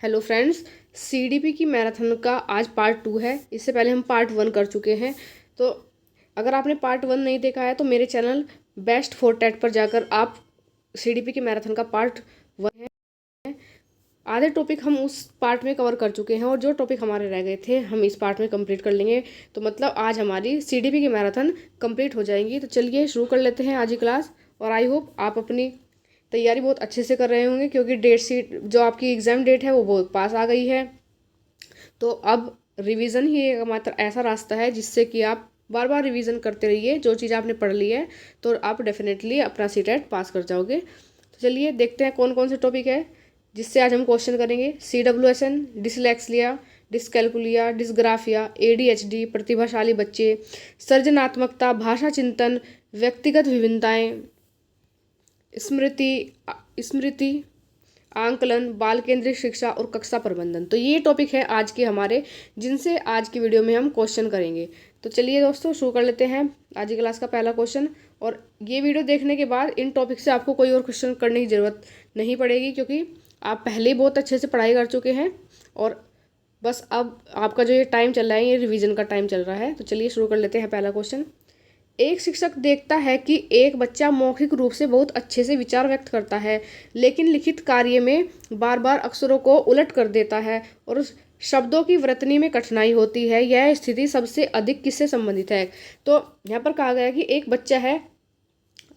Hello friends. CDP की marathon का आज पार्ट 2 है। इससे पहले हम पार्ट 1 कर चुके हैं। तो अगर आपने पार्ट 1 नहीं देखा है तो मेरे चैनल बेस्ट फॉर टेट पर जाकर आप सीडीपी की मैराथन का पार्ट 1 है, आधे टॉपिक हम उस पार्ट में कवर कर चुके हैं और जो टॉपिक हमारे रह गए थे हम इस पार्ट में कंप्लीट कर लेंगे। तो मतलब आज हमारी सीडीपी की मैराथन कंप्लीट हो जाएंगी। तो चलिए शुरू कर लेते हैं आज की क्लास। और आई होप आप अपनी तैयारी बहुत अच्छे से कर रहे होंगे, क्योंकि डेट शीट जो आपकी एग्ज़ाम डेट है वो बहुत पास आ गई है। तो अब रिवीजन ही एक मात्र ऐसा रास्ता है जिससे कि आप बार बार रिवीजन करते रहिए जो चीज़ आपने पढ़ ली है, तो आप डेफिनेटली अपना सीटेट पास कर जाओगे। तो चलिए देखते हैं कौन कौन से टॉपिक है जिससे आज हम क्वेश्चन करेंगे। CWSN, dyslexia, dyscalculia, dysgraphia, ADHD, प्रतिभाशाली बच्चे, सृजनात्मकता, भाषा चिंतन, व्यक्तिगत विभिन्नताएं, स्मृति स्मृति आंकलन, बाल केंद्रित शिक्षा और कक्षा प्रबंधन। तो ये टॉपिक है आज के हमारे, जिनसे आज की वीडियो में हम क्वेश्चन करेंगे। तो चलिए दोस्तों शुरू कर लेते हैं आज की क्लास का पहला क्वेश्चन। और ये वीडियो देखने के बाद इन टॉपिक से आपको कोई और क्वेश्चन करने की ज़रूरत नहीं पड़ेगी, क्योंकि आप पहले ही बहुत अच्छे से पढ़ाई कर चुके हैं और बस अब आपका जो ये टाइम चल रहा है ये रिवीजन का टाइम चल रहा है। तो चलिए शुरू कर लेते हैं पहला क्वेश्चन। एक शिक्षक देखता है कि एक बच्चा मौखिक रूप से बहुत अच्छे से विचार व्यक्त करता है, लेकिन लिखित कार्य में बार बार अक्षरों को उलट कर देता है और उस शब्दों की वर्तनी में कठिनाई होती है। यह स्थिति सबसे अधिक किससे संबंधित है? तो यहाँ पर कहा गया कि एक बच्चा है,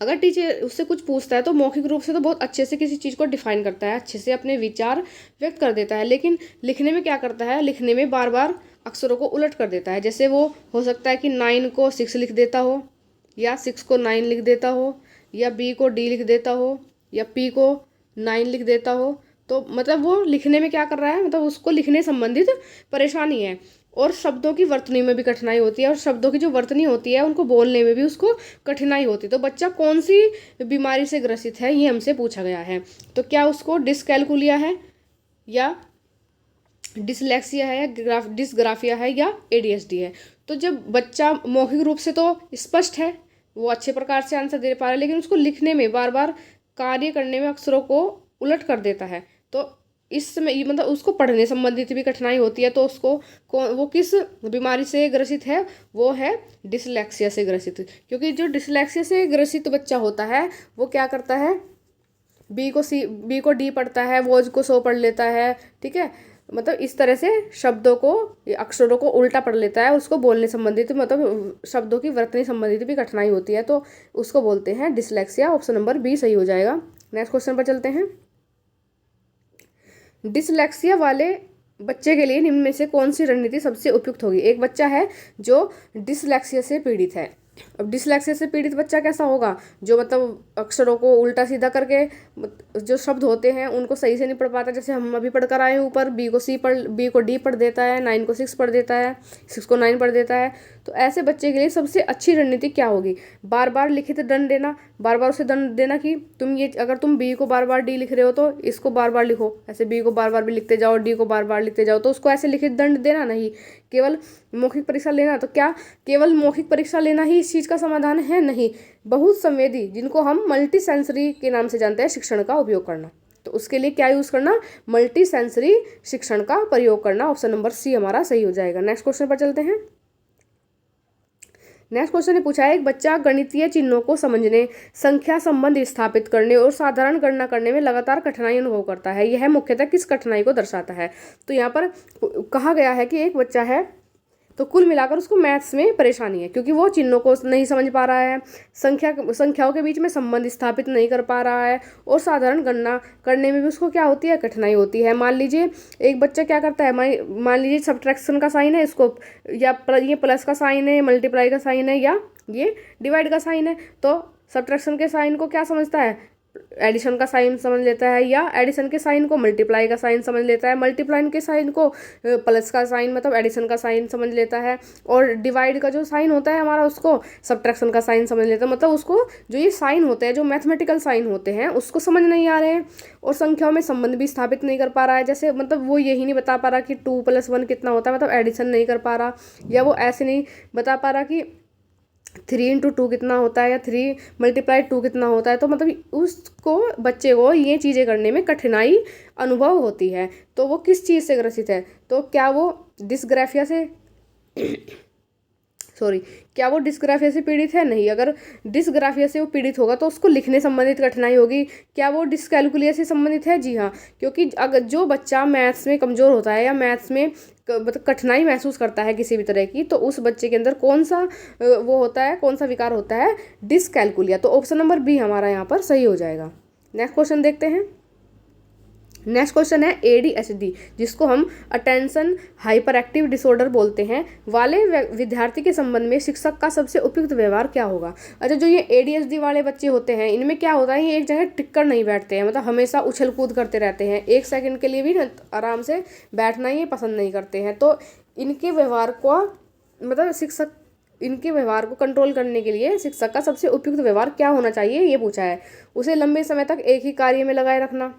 अगर टीचर उससे कुछ पूछता है तो मौखिक रूप से तो बहुत अच्छे से किसी चीज़ को डिफाइन करता है, अच्छे से अपने विचार व्यक्त कर देता है, लेकिन लिखने में क्या करता है? लिखने में बार बार अक्षरों को उलट कर देता है। जैसे वो हो सकता है कि 9 को 6 लिख देता हो, या 6 को 9 लिख देता हो, या B को D लिख देता हो, या P को 9 लिख देता हो। तो मतलब वो लिखने में क्या कर रहा है? मतलब उसको लिखने संबंधित परेशानी है। और शब्दों की वर्तनी में भी कठिनाई होती है, और शब्दों की जो वर्तनी होती है उनको बोलने में भी उसको कठिनाई होती है। तो बच्चा कौन सी बीमारी से ग्रसित है ये हमसे पूछा गया है। तो क्या उसको डिसकैलकुलिया है, या डिसलेक्सिया है, या डिसग्राफिया है, या ADHD है? तो जब बच्चा मौखिक रूप से तो स्पष्ट है, वो अच्छे प्रकार से आंसर दे पा रहा है, लेकिन उसको लिखने में बार बार कार्य करने में अक्षरों को उलट कर देता है, तो इस समय मतलब उसको पढ़ने संबंधित भी कठिनाई होती है। तो उसको वो किस बीमारी से ग्रसित है? वो है डिसलेक्सिया से ग्रसित। क्योंकि जो डिसलेक्सिया से ग्रसित बच्चा होता है वो क्या करता है? बी को D पढ़ता है, वोज को सो पढ़ लेता है, ठीक है। मतलब इस तरह से शब्दों को, अक्षरों को उल्टा पढ़ लेता है। उसको बोलने संबंधित मतलब शब्दों की वर्तनी संबंधित भी कठिनाई होती है, तो उसको बोलते हैं डिसलेक्सिया। ऑप्शन नंबर B सही हो जाएगा। नेक्स्ट क्वेश्चन पर चलते हैं। डिसलेक्सिया वाले बच्चे के लिए निम्न में से कौन सी रणनीति सबसे उपयुक्त होगी? एक बच्चा है जो डिसलेक्सिया से पीड़ित है। अब डिसलेक्सिया से पीड़ित बच्चा कैसा होगा? जो मतलब अक्षरों को उल्टा सीधा करके जो शब्द होते हैं उनको सही से नहीं पढ़ पाता। जैसे हम अभी पढ़ कर आए हैं ऊपर, B को D पढ़ देता है, 9 को 6 पढ़ देता है, 6 को 9 पढ़ देता है। तो ऐसे बच्चे के लिए सबसे अच्छी रणनीति क्या होगी? बार बार लिखित दंड देना, बार बार उसे दंड देना कि तुम ये, अगर तुम B को बार बार D लिख रहे हो तो इसको बार बार लिखो। ऐसे B को बार बार भी लिखते जाओ, D को बार बार लिखते जाओ। तो उसको ऐसे लिखित दंड देना नहीं, केवल मौखिक परीक्षा लेना। तो क्या केवल मौखिक परीक्षा लेना ही इस चीज़ का समाधान है? नहीं। बहुत संवेदी, जिनको हम मल्टी सेंसरी के नाम से जानते हैं, शिक्षण का उपयोग करना। तो उसके लिए क्या यूज़ करना? मल्टी सेंसरी शिक्षण का प्रयोग करना। ऑप्शन नंबर C हमारा सही हो जाएगा। नेक्स्ट क्वेश्चन पर चलते हैं। नेक्स्ट क्वेश्चन ने पूछा है, एक बच्चा गणितीय चिन्हों को समझने, संख्या संबंध स्थापित करने और साधारण गणना करने में लगातार कठिनाई अनुभव करता है। यह मुख्यतः किस कठिनाई को दर्शाता है? तो यहाँ पर कहा गया है कि एक बच्चा है, तो कुल मिलाकर उसको मैथ्स में परेशानी है, क्योंकि वो चिन्हों को नहीं समझ पा रहा है, संख्याओं के बीच में संबंध स्थापित नहीं कर पा रहा है, और साधारण गणना करने में भी उसको क्या होती है? कठिनाई होती है। मान लीजिए एक बच्चा क्या करता है, मान लीजिए सब्ट्रैक्शन का साइन है, इसको या ये प्लस का साइन है, मल्टीप्लाई का साइन है, या ये डिवाइड का साइन है। तो सब्ट्रैक्शन के साइन को क्या समझता है? एडिशन का साइन समझ लेता है, या एडिशन के साइन को मल्टीप्लाई का साइन समझ लेता है, मल्टीप्लाई के साइन को प्लस का साइन मतलब एडिशन का साइन समझ लेता है, और डिवाइड का जो साइन होता है हमारा उसको सब्ट्रैक्शन का साइन समझ लेता है। मतलब उसको जो ये साइन होते हैं, जो मैथमेटिकल साइन होते हैं, उसको समझ नहीं आ रहे हैं, और संख्याओं में संबंध भी स्थापित नहीं कर पा रहा है। जैसे मतलब वो यही नहीं बता पा रहा कि 2 + 1 कितना होता है, मतलब एडिशन नहीं कर पा रहा, या वो ऐसे नहीं बता पा रहा कि 3 × 2 कितना होता है, या 3 × 2 कितना होता है। तो मतलब उसको, बच्चे को ये चीज़ें करने में कठिनाई अनुभव होती है। तो वो किस चीज़ से ग्रसित है, तो क्या वो डिस्ग्राफिया से सॉरी क्या वो डिस्ग्राफिया से पीड़ित है? नहीं। अगर डिस्ग्राफिया से वो पीड़ित होगा तो उसको लिखने संबंधित कठिनाई होगी। क्या वो डिस्कैलकुलिया से संबंधित है? जी हाँ, क्योंकि अगर जो बच्चा मैथ्स में कमज़ोर होता है या मैथ्स में मतलब कठिनाई महसूस करता है किसी भी तरह की, तो उस बच्चे के अंदर कौन सा वो होता है, कौन सा विकार होता है? डिस्कैलकुलिया। तो ऑप्शन नंबर बी हमारा यहाँ पर सही हो जाएगा। नेक्स्ट क्वेश्चन देखते हैं। नेक्स्ट क्वेश्चन है ADHD, जिसको हम अटेंशन हाइपर एक्टिव डिसऑर्डर बोलते हैं, वाले विद्यार्थी के संबंध में शिक्षक का सबसे उपयुक्त व्यवहार क्या होगा? अच्छा, जो ये ADHD वाले बच्चे होते हैं, इनमें क्या होता है, ये एक जगह टिक कर नहीं बैठते हैं, मतलब हमेशा उछल कूद करते रहते हैं, 1 सेकंड के लिए भी आराम से बैठना ये पसंद नहीं करते हैं। तो इनके व्यवहार को मतलब इनके व्यवहार को कंट्रोल करने के लिए शिक्षक का सबसे उपयुक्त व्यवहार क्या होना चाहिए, ये पूछा है। उसे लंबे समय तक एक ही कार्य में लगाए रखना।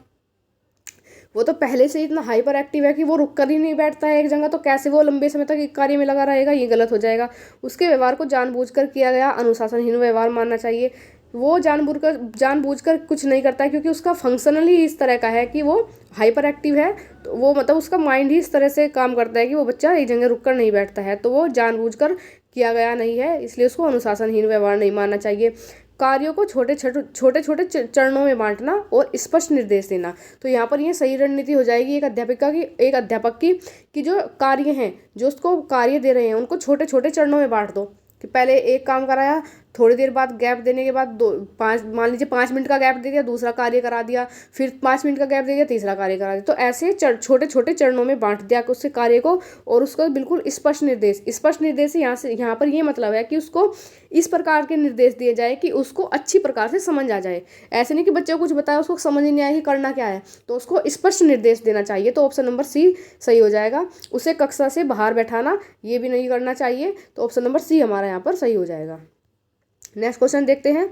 वो तो पहले से इतना हाइपर एक्टिव है कि वो रुक कर ही नहीं बैठता है एक जगह, तो कैसे वो लंबे समय तक एक कार्य में लगा रहेगा, ये गलत हो जाएगा। उसके व्यवहार को जानबूझकर किया गया अनुशासनहीन व्यवहार मानना चाहिए। वो जानबूझकर कुछ नहीं करता है, क्योंकि उसका फंक्शनल ही इस तरह का है कि वो हाइपर एक्टिव है। तो वो मतलब उसका माइंड ही इस तरह से काम करता है कि वो बच्चा एक जगह रुक कर नहीं बैठता है, तो वो जानबूझकर किया गया नहीं है, इसलिए उसको अनुशासनहीन व्यवहार नहीं मानना चाहिए। कार्यों को छोटे छोटे चरणों में बांटना और स्पष्ट निर्देश देना। तो यहाँ पर ये सही रणनीति हो जाएगी एक अध्यापक की कि जो कार्य हैं, जो उसको कार्य दे रहे हैं, उनको छोटे छोटे चरणों में बांट दो। कि पहले एक काम कराया, थोड़ी देर बाद गैप देने के बाद मान लीजिए 5 मिनट का गैप दे दिया, दूसरा कार्य करा दिया, फिर 5 मिनट का गैप दे दिया, तीसरा कार्य करा दिया। तो ऐसे छोटे छोटे चरणों में बांट दिया उससे कार्य को, और उसको बिल्कुल स्पष्ट निर्देश यहाँ पर ये मतलब है कि उसको इस प्रकार के निर्देश दिए जाए कि उसको अच्छी प्रकार से समझ आ जाए। ऐसे नहीं कि बच्चे को कुछ बताया उसको समझ ही नहीं आया कि करना क्या है, तो उसको स्पष्ट निर्देश देना चाहिए। तो ऑप्शन नंबर सी सही हो जाएगा। उसे कक्षा से बाहर बैठाना, ये भी नहीं करना चाहिए। तो ऑप्शन नंबर सी हमारा यहाँ पर सही हो जाएगा। नेक्स्ट क्वेश्चन देखते हैं।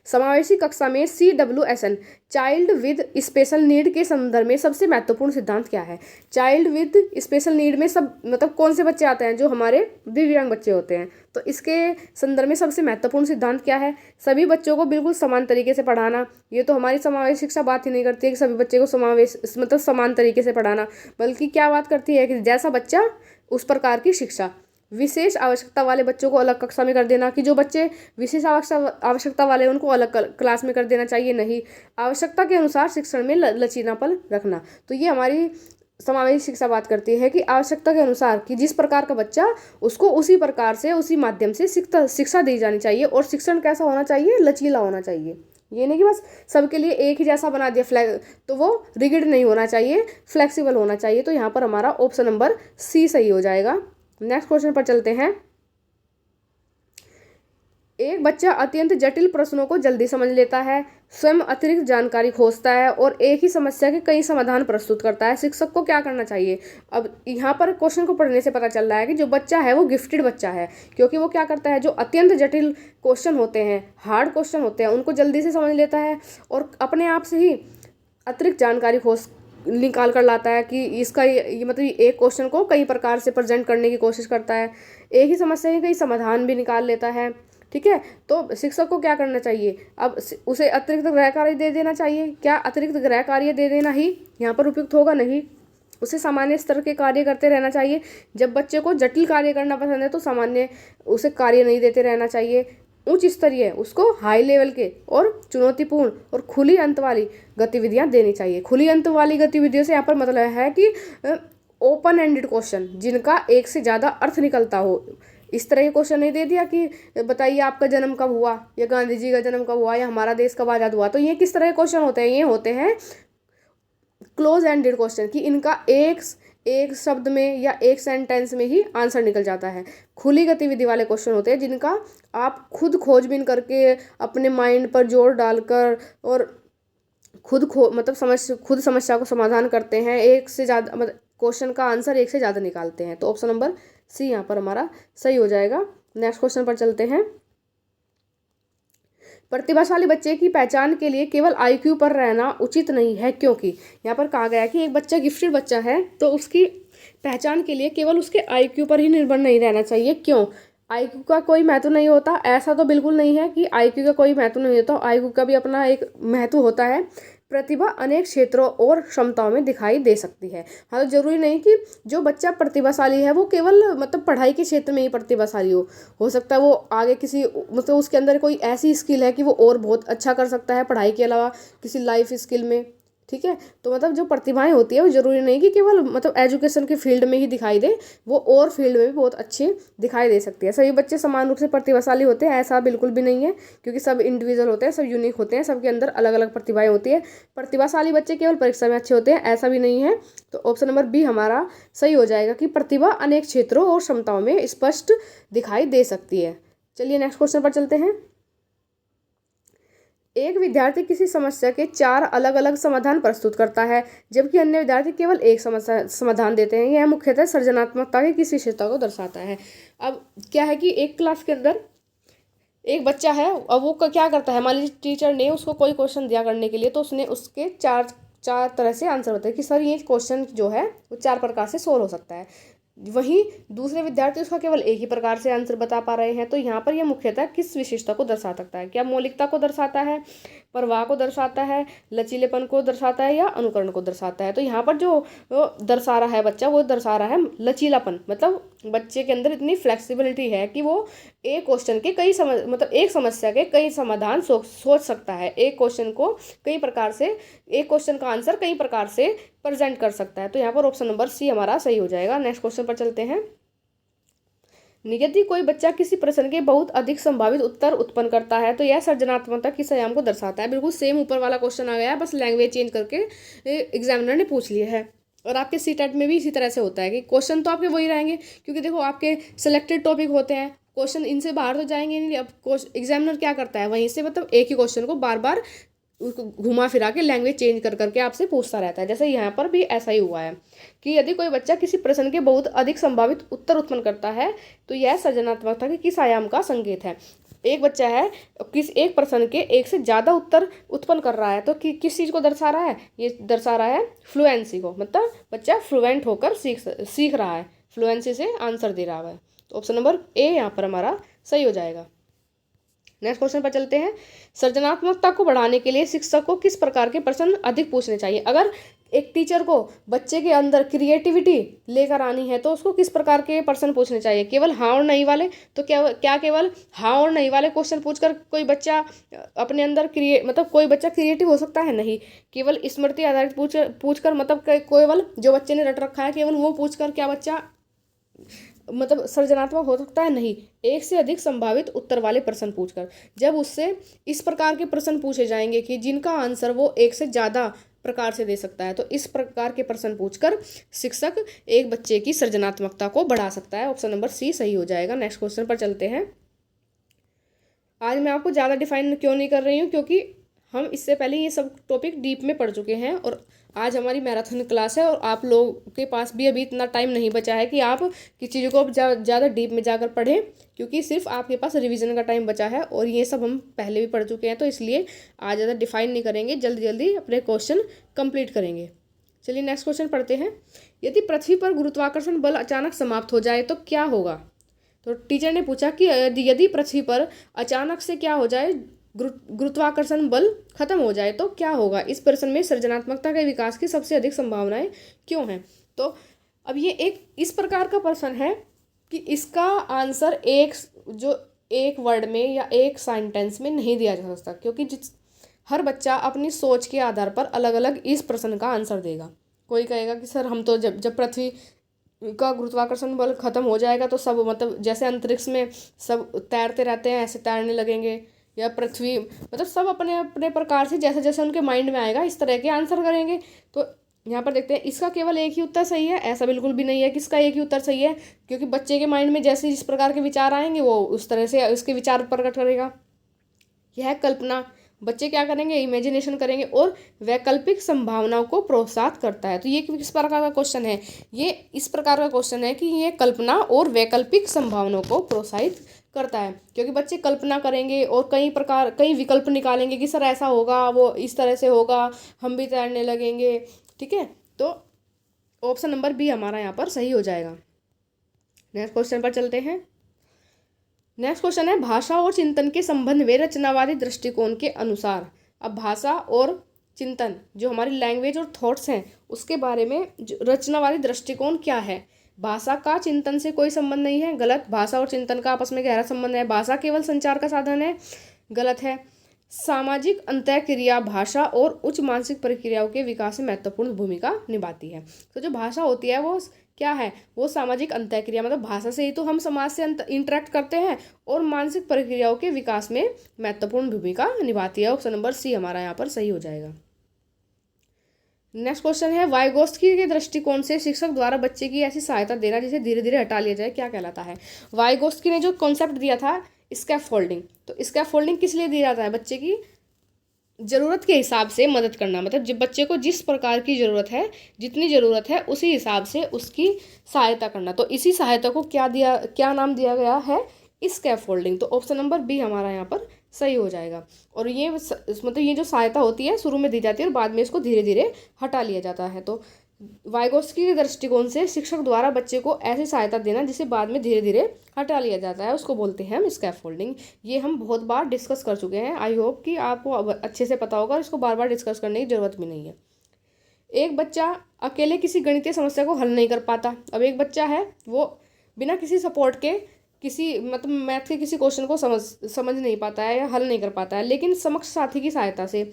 समावेशी कक्षा में CWSN child with special need के संदर्भ में सबसे महत्वपूर्ण सिद्धांत क्या है? चाइल्ड विद स्पेशल नीड में सब मतलब कौन से बच्चे आते हैं? जो हमारे दिव्यांग बच्चे होते हैं। तो इसके संदर्भ में सबसे महत्वपूर्ण सिद्धांत क्या है? सभी बच्चों को बिल्कुल समान तरीके से पढ़ाना। ये तो हमारी समावेशी शिक्षा बात ही नहीं करती है कि सभी बच्चे को समान तरीके से पढ़ाना, बल्कि क्या बात करती है कि जैसा बच्चा उस प्रकार की शिक्षा। विशेष आवश्यकता वाले बच्चों को अलग कक्षा में कर देना, कि जो बच्चे विशेष आवश्यकता वाले उनको अलग क्लास में कर देना चाहिए, नहीं। आवश्यकता के अनुसार शिक्षण में लचीलापन रखना। तो ये हमारी समावेशी शिक्षा बात करती है कि आवश्यकता के अनुसार, कि जिस प्रकार का बच्चा, उसको उसी प्रकार से उसी माध्यम से शिक्षा दी जानी चाहिए। और शिक्षण कैसा होना चाहिए? लचीला होना चाहिए। ये नहीं कि बस सबके लिए एक ही जैसा बना दिया तो वो रिगिड नहीं होना चाहिए, फ्लेक्सिबल होना चाहिए। तो यहाँ पर हमारा ऑप्शन नंबर सी सही हो जाएगा। नेक्स्ट क्वेश्चन पर चलते हैं। एक बच्चा अत्यंत जटिल प्रश्नों को जल्दी समझ लेता है, स्वयं अतिरिक्त जानकारी खोजता है और एक ही समस्या के कई समाधान प्रस्तुत करता है। शिक्षक को क्या करना चाहिए? अब यहाँ पर क्वेश्चन को पढ़ने से पता चल रहा है कि जो बच्चा है वो गिफ्टेड बच्चा है, क्योंकि वो क्या करता है, जो अत्यंत जटिल क्वेश्चन होते हैं, हार्ड क्वेश्चन होते हैं, उनको जल्दी से समझ लेता है और अपने आप से ही अतिरिक्त जानकारी निकाल कर लाता है कि इसका ये मतलब एक क्वेश्चन को कई प्रकार से प्रेजेंट करने की कोशिश करता है, एक ही समस्या के कई समाधान भी निकाल लेता है। ठीक है, तो शिक्षक को क्या करना चाहिए? अब उसे अतिरिक्त गृह कार्य दे देना चाहिए। क्या अतिरिक्त गृह कार्य दे देना ही यहाँ पर उपयुक्त होगा? नहीं, उसे सामान्य स्तर के कार्य करते रहना चाहिए। जब बच्चे को जटिल कार्य करना पसंद है तो सामान्य उसे कार्य नहीं देते रहना चाहिए। उच्च स्तरीय, उसको हाई लेवल के और चुनौतीपूर्ण और खुली अंत वाली गतिविधियां देनी चाहिए। खुली अंत वाली गतिविधियों से यहाँ पर मतलब है कि ओपन एंडेड क्वेश्चन, जिनका एक से ज़्यादा अर्थ निकलता हो। इस तरह के क्वेश्चन नहीं दे दिया कि बताइए आपका जन्म कब हुआ, या गांधी जी का जन्म कब हुआ, या हमारा देश कब आज़ाद हुआ। तो ये किस तरह के क्वेश्चन होते हैं? ये होते हैं क्लोज एंडेड क्वेश्चन, कि इनका एक शब्द में या एक सेंटेंस में ही आंसर निकल जाता है। खुली गतिविधि वाले क्वेश्चन होते हैं जिनका आप खुद खोजबीन करके, अपने माइंड पर जोर डालकर और खुद समस्या को समाधान करते हैं। एक से ज़्यादा मतलब क्वेश्चन का आंसर एक से ज़्यादा निकालते हैं। तो ऑप्शन नंबर सी यहाँ पर हमारा सही हो जाएगा। नेक्स्ट क्वेश्चन पर चलते हैं। प्रतिभाशाली बच्चे की पहचान के लिए केवल IQ पर रहना उचित नहीं है, क्योंकि यहाँ पर कहा गया है कि एक बच्चा गिफ्टेड बच्चा है तो उसकी पहचान के लिए केवल उसके IQ पर ही निर्भर नहीं रहना चाहिए। क्यों? आईक्यू का कोई महत्व नहीं होता, ऐसा तो बिल्कुल नहीं है कि आईक्यू का कोई महत्व नहीं होता। आईक्यू का भी अपना एक महत्व होता है। प्रतिभा अनेक क्षेत्रों और क्षमताओं में दिखाई दे सकती है। हाँ, तो जरूरी नहीं कि जो बच्चा प्रतिभाशाली है वो केवल मतलब पढ़ाई के क्षेत्र में ही प्रतिभाशाली हो सकता है वो आगे किसी मतलब उसके अंदर कोई ऐसी स्किल है कि वो और बहुत अच्छा कर सकता है पढ़ाई के अलावा किसी लाइफ स्किल में। ठीक है, तो मतलब जो प्रतिभाएं होती है वो जरूरी नहीं कि केवल मतलब एजुकेशन के फील्ड में ही दिखाई दे, वो और फील्ड में भी बहुत अच्छी दिखाई दे सकती है। सभी बच्चे समान रूप से प्रतिभाशाली होते हैं ऐसा बिल्कुल भी नहीं है, क्योंकि सब इंडिविजुअल होते हैं, सब यूनिक होते हैं, सबके अंदर अलग अलग प्रतिभाएं होती है। प्रतिभाशाली बच्चे केवल परीक्षा में अच्छे होते हैं ऐसा भी नहीं है। तो ऑप्शन नंबर बी हमारा सही हो जाएगा कि प्रतिभा अनेक क्षेत्रों और क्षमताओं में स्पष्ट दिखाई दे सकती है। चलिए नेक्स्ट क्वेश्चन पर चलते हैं। एक विद्यार्थी किसी समस्या के 4 अलग अलग समाधान प्रस्तुत करता है, जबकि अन्य विद्यार्थी केवल एक समस्या समाधान देते हैं। यह मुख्यतः सृजनात्मकता की किस विशेषता को दर्शाता है। अब क्या है कि एक क्लास के अंदर एक बच्चा है, अब वो क्या करता है, मान लीजिए टीचर ने उसको कोई क्वेश्चन दिया करने के लिए, तो उसने उसके चार चार तरह से आंसर बताए कि सर ये क्वेश्चन जो है वो 4 प्रकार से सोल्व हो सकता है। वहीं दूसरे विद्यार्थी उसका केवल एक ही प्रकार से आंसर बता पा रहे हैं। तो यहाँ पर यह मुख्यतः किस विशेषता को दर्शा सकता है। क्या मौलिकता को दर्शाता है, प्रवाह को दर्शाता है, लचीलेपन को दर्शाता है, या अनुकरण को दर्शाता है। तो यहाँ पर जो दर्शा रहा है बच्चा, वो दर्शा रहा है लचीलापन। मतलब बच्चे के अंदर इतनी फ्लेक्सिबिलिटी है कि वो एक क्वेश्चन के मतलब एक समस्या के कई समाधान सोच सकता है। एक क्वेश्चन को कई प्रकार से, एक क्वेश्चन का आंसर कई प्रकार से प्रेजेंट कर सकता है। तो यहाँ पर ऑप्शन नंबर सी हमारा सही हो जाएगा। नेक्स्ट क्वेश्चन पर चलते हैं। यदि कोई बच्चा किसी प्रश्न के बहुत अधिक संभावित उत्तर उत्पन्न करता है तो यह सृजनात्मकता किस आयाम को दर्शाता है। बिल्कुल सेम ऊपर वाला क्वेश्चन आ गया है, बस लैंग्वेज चेंज करके एग्जामिनर ने पूछ लिया है। और आपके सीटेट में भी इसी तरह से होता है कि क्वेश्चन तो आपके वही रहेंगे, क्योंकि देखो आपके सिलेक्टेड टॉपिक होते हैं, क्वेश्चन इनसे बाहर तो जाएंगे नहीं। अब एग्जामिनर क्या करता है, वहीं से मतलब एक ही क्वेश्चन को बार बार उसको घुमा फिरा के लैंग्वेज चेंज कर करके आपसे पूछता रहता है। जैसे यहाँ पर भी ऐसा ही हुआ है कि यदि कोई बच्चा किसी प्रश्न के बहुत अधिक संभावित उत्तर उत्पन्न करता है तो यह सृजनात्मकता के किस आयाम का संकेत है। एक बच्चा है किस एक प्रश्न के एक से ज़्यादा उत्तर उत्पन्न कर रहा है, तो किस चीज़ को दर्शा रहा है, ये दर्शा रहा है फ्लुएंसी को। मतलब बच्चा फ्लुएंट होकर सीख रहा है, फ्लुएंसी से आंसर दे रहा है। तो ऑप्शन नंबर ए यहाँ पर हमारा सही हो जाएगा। नेक्स्ट क्वेश्चन पर चलते हैं। सृजनात्मकता को बढ़ाने के लिए शिक्षक को किस प्रकार के प्रश्न अधिक पूछने चाहिए। अगर एक टीचर को बच्चे के अंदर क्रिएटिविटी लेकर आनी है तो उसको किस प्रकार के प्रश्न पूछने चाहिए। केवल हाँ और नहीं वाले, तो क्या केवल हाँ और नहीं वाले क्वेश्चन पूछकर कोई बच्चा अपने अंदर मतलब कोई बच्चा क्रिएटिव हो सकता है। नहीं, केवल स्मृति आधारित पूछकर मतलब केवल जो बच्चे ने रट रखा है केवल वो पूछकर क्या बच्चा मतलब सृजनात्मक हो सकता है। नहीं, एक से अधिक संभावित उत्तर वाले प्रश्न पूछकर। जब उससे इस प्रकार के प्रश्न पूछे जाएंगे कि जिनका आंसर वो एक से ज़्यादा प्रकार से दे सकता है, तो इस प्रकार के प्रश्न पूछकर शिक्षक एक बच्चे की सृजनात्मकता को बढ़ा सकता है। ऑप्शन नंबर सी सही हो जाएगा। नेक्स्ट क्वेश्चन पर चलते हैं। आज मैं आपको ज़्यादा डिफाइन क्यों नहीं कर रही हूँ, क्योंकि हम इससे पहले ये सब टॉपिक डीप में पढ़ चुके हैं और आज हमारी मैराथन क्लास है और आप लोगों के पास भी अभी इतना टाइम नहीं बचा है कि आप किसी चीज़ को ज़्यादा डीप में जाकर पढ़ें, क्योंकि सिर्फ आपके पास रिवीजन का टाइम बचा है और ये सब हम पहले भी पढ़ चुके हैं। तो इसलिए आज ज़्यादा डिफाइन नहीं करेंगे, जल्दी जल्दी अपने क्वेश्चन कंप्लीट करेंगे। चलिए नेक्स्ट क्वेश्चन पढ़ते हैं। यदि पृथ्वी पर गुरुत्वाकर्षण बल अचानक समाप्त हो जाए तो क्या होगा। तो टीचर ने पूछा कि यदि पृथ्वी पर अचानक से क्या हो जाए, गुरुत्वाकर्षण बल खत्म हो जाए तो क्या होगा। इस प्रश्न में सृजनात्मकता के विकास की सबसे अधिक संभावनाएं क्यों हैं। तो अब ये इस प्रकार का प्रश्न है कि इसका आंसर एक वर्ड में या एक सेंटेंस में नहीं दिया जा सकता, क्योंकि हर बच्चा अपनी सोच के आधार पर अलग अलग इस प्रश्न का आंसर देगा। कोई कहेगा कि सर हम तो जब पृथ्वी का गुरुत्वाकर्षण बल खत्म हो जाएगा तो सब मतलब जैसे अंतरिक्ष में सब तैरते रहते हैं ऐसे तैरने लगेंगे, या पृथ्वी मतलब सब अपने अपने प्रकार से जैसे जैसे उनके माइंड में आएगा इस तरह के आंसर करेंगे। तो यहाँ पर देखते हैं इसका केवल एक ही उत्तर सही है, ऐसा बिल्कुल भी नहीं है कि इसका एक ही उत्तर सही है, क्योंकि बच्चे के माइंड में जैसे जिस प्रकार के विचार आएंगे वो उस तरह से उसके विचार प्रकट करेगा। यह कल्पना, बच्चे क्या करेंगे, इमेजिनेशन करेंगे और वैकल्पिक संभावनाओं को प्रोत्साहित करता है। तो ये किस प्रकार का क्वेश्चन है, ये इस प्रकार का क्वेश्चन है कि ये कल्पना और वैकल्पिक संभावनाओं को प्रोत्साहित करता है, क्योंकि बच्चे कल्पना करेंगे और कई विकल्प निकालेंगे कि सर ऐसा होगा, वो इस तरह से होगा, हम भी तैरने लगेंगे। ठीक है, तो ऑप्शन नंबर बी हमारा यहाँ पर सही हो जाएगा। नेक्स्ट क्वेश्चन पर चलते हैं। नेक्स्ट क्वेश्चन है भाषा और चिंतन के संबंध में रचनावादी दृष्टिकोण के अनुसार। अब भाषा और चिंतन जो हमारी लैंग्वेज और थॉट्स हैं उसके बारे में रचनावादी दृष्टिकोण क्या है। भाषा का चिंतन से कोई संबंध नहीं है, गलत। भाषा और चिंतन का आपस में गहरा संबंध है। भाषा केवल संचार का साधन है, गलत है। सामाजिक अंतःक्रिया भाषा और उच्च मानसिक प्रक्रियाओं के विकास में महत्वपूर्ण भूमिका निभाती है। तो जो भाषा होती है वो क्या है, वो सामाजिक अंतःक्रिया, मतलब भाषा से ही तो हम समाज से इंटरेक्ट करते हैं और मानसिक प्रक्रियाओं के विकास में महत्वपूर्ण भूमिका निभाती है। ऑप्शन नंबर सी हमारा यहाँ पर सही हो जाएगा। नेक्स्ट क्वेश्चन है वाइगोत्स्की के दृष्टिकोण से शिक्षक द्वारा बच्चे की ऐसी सहायता देना जिसे धीरे धीरे हटा लिया जाए क्या कहलाता है। वाइगोत्स्की ने जो कॉन्सेप्ट दिया था स्कैफोल्डिंग, तो स्कैफोल्डिंग किस लिए दिया जाता है, बच्चे की ज़रूरत के हिसाब से मदद करना, मतलब जब बच्चे को जिस प्रकार की ज़रूरत है, जितनी ज़रूरत है उसी हिसाब से उसकी सहायता करना। तो इसी सहायता को क्या नाम दिया गया है, स्कैफोल्डिंग। तो ऑप्शन नंबर बी हमारा यहाँ पर सही हो जाएगा। और ये मतलब ये जो सहायता होती है शुरू में दी जाती है और बाद में इसको धीरे धीरे हटा लिया जाता है। तो वाइगोत्स्की के दृष्टिकोण से शिक्षक द्वारा बच्चे को ऐसी सहायता देना जिसे बाद में धीरे धीरे हटा लिया जाता है उसको बोलते हैं हम स्कैफोल्डिंग। ये हम बहुत बार डिस्कस कर चुके हैं, आई होप कि आपको अब अच्छे से पता होगा, इसको बार बार डिस्कस करने की ज़रूरत भी नहीं है। एक बच्चा अकेले किसी गणितीय समस्या को हल नहीं कर पाता। अब एक बच्चा है वो बिना किसी सपोर्ट के किसी मतलब मैथ के किसी क्वेश्चन को समझ नहीं पाता है या हल नहीं कर पाता है, लेकिन समक्ष साथी की सहायता से